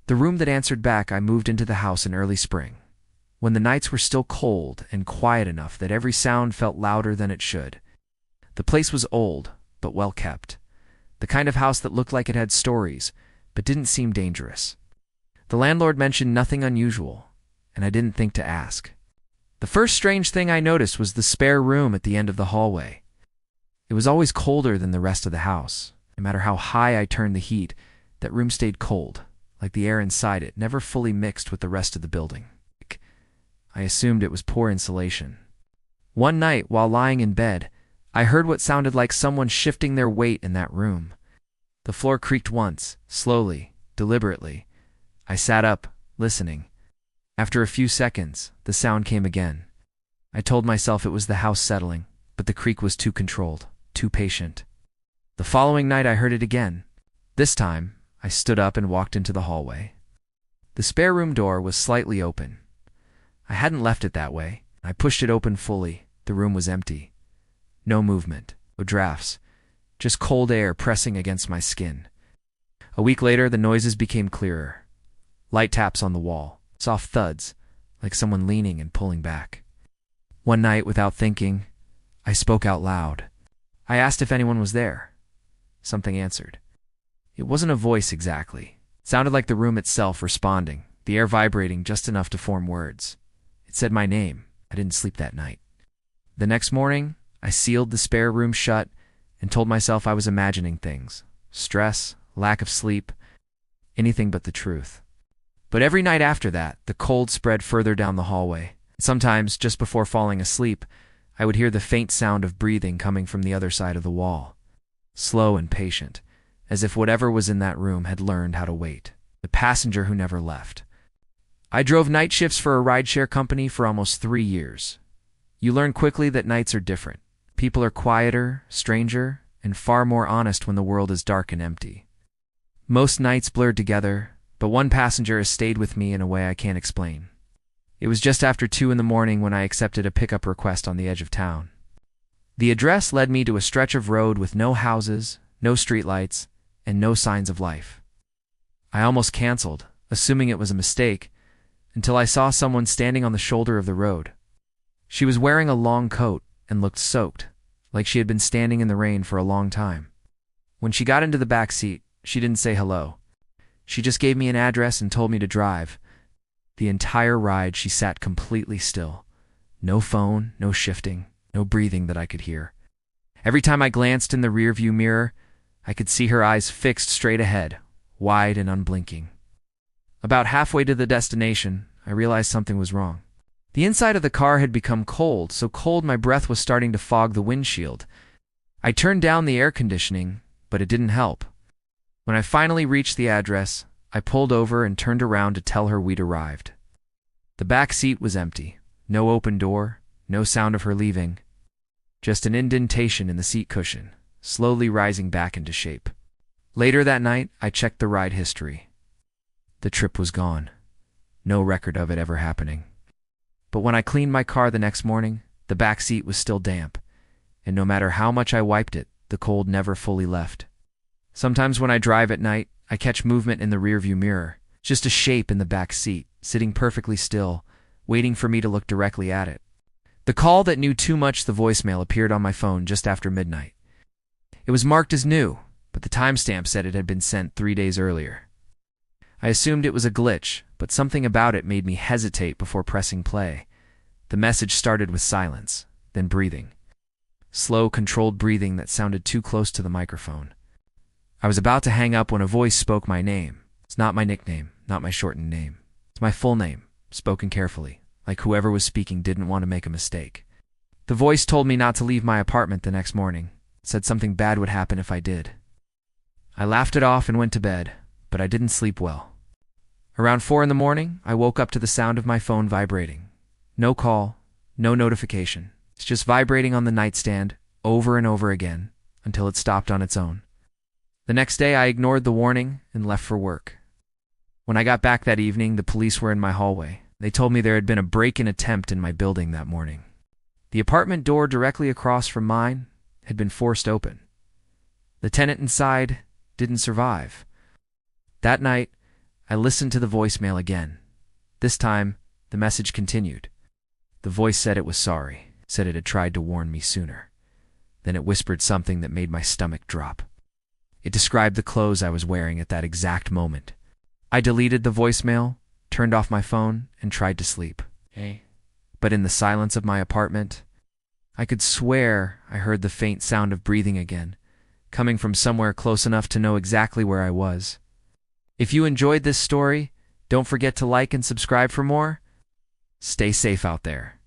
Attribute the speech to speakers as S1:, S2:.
S1: The room that answered back I moved into the house in early spring, when the nights were still cold and quiet enough that every sound felt louder than it should. The place was old, but well kept. The kind of house that looked like it had stories, but didn't seem dangerous. The landlord mentioned nothing unusual, and I didn't think to ask. The first strange thing I noticed was the spare room at the end of the hallway. It was always colder than the rest of the house. No matter how high I turned the heat, that room stayed cold, like the air inside it never fully mixed with the rest of the building. I assumed it was poor insulation. One night, while lying in bed, I heard what sounded like someone shifting their weight in that room. The floor creaked once, slowly, deliberately. I sat up, listening. After a few seconds, the sound came again. I told myself it was the house settling, but the creak was too controlled, too patient. The following night I heard it again. This time, I stood up and walked into the hallway. The spare room door was slightly open. I hadn't left it that way. I pushed it open fully. The room was empty. No movement, no drafts, just cold air pressing against my skin. A week later, the noises became clearer. Light taps on the wall, soft thuds, like someone leaning and pulling back. One night, without thinking, I spoke out loud. I asked if anyone was there. Something answered. It wasn't a voice exactly. It sounded like the room itself responding, the air vibrating just enough to form words. It said my name. I didn't sleep that night. The next morning, I sealed the spare room shut and told myself I was imagining things. Stress, lack of sleep, anything but the truth. But every night after that, the cold spread further down the hallway. Sometimes, just before falling asleep, I would hear the faint sound of breathing coming from the other side of the wall. Slow and patient, as if whatever was in that room had learned how to wait. The passenger who never left. I drove night shifts for a rideshare company for almost 3 years. You learn quickly that nights are different. People are quieter, stranger, and far more honest when the world is dark and empty. Most nights blurred together, but one passenger has stayed with me in a way I can't explain. It was just after 2 in the morning when I accepted a pickup request on the edge of town. The address led me to a stretch of road with no houses, no streetlights, and no signs of life. I almost canceled, assuming it was a mistake, until I saw someone standing on the shoulder of the road. She was wearing a long coat and looked soaked, like she had been standing in the rain for a long time. When she got into the back seat, she didn't say hello. She just gave me an address and told me to drive. The entire ride she sat completely still. No phone, no shifting, no breathing that I could hear. Every time I glanced in the rearview mirror, I could see her eyes fixed straight ahead, wide and unblinking. About halfway to the destination, I realized something was wrong. The inside of the car had become cold, so cold my breath was starting to fog the windshield. I turned down the air conditioning, but it didn't help. When I finally reached the address, I pulled over and turned around to tell her we'd arrived. The back seat was empty. No open door, no sound of her leaving. Just an indentation in the seat cushion, slowly rising back into shape. Later that night, I checked the ride history. The trip was gone. No record of it ever happening. But when I cleaned my car the next morning, the back seat was still damp, and no matter how much I wiped it, the cold never fully left. Sometimes when I drive at night, I catch movement in the rearview mirror, just a shape in the back seat, sitting perfectly still, waiting for me to look directly at it. The call that knew too much the voicemail appeared on my phone just after midnight. It was marked as new, but the timestamp said it had been sent 3 days earlier. I assumed it was a glitch, but something about it made me hesitate before pressing play. The message started with silence, then breathing. Slow, controlled breathing that sounded too close to the microphone. I was about to hang up when a voice spoke my name. It's not my nickname, not my shortened name. It's my full name, spoken carefully, like whoever was speaking didn't want to make a mistake. The voice told me not to leave my apartment the next morning. It said something bad would happen if I did. I laughed it off and went to bed, but I didn't sleep well. Around 4 in the morning, I woke up to the sound of my phone vibrating. No call, no notification. It's just vibrating on the nightstand over and over again until it stopped on its own. The next day, I ignored the warning and left for work. When I got back that evening, the police were in my hallway. They told me there had been a break-in attempt in my building that morning. The apartment door directly across from mine had been forced open. The tenant inside didn't survive. That night, I listened to the voicemail again. This time, the message continued. The voice said it was sorry, said it had tried to warn me sooner. Then it whispered something that made my stomach drop. It described the clothes I was wearing at that exact moment. I deleted the voicemail, turned off my phone, and tried to sleep. But in the silence of my apartment, I could swear I heard the faint sound of breathing again, coming from somewhere close enough to know exactly where I was. If you enjoyed this story, don't forget to like and subscribe for more. Stay safe out there.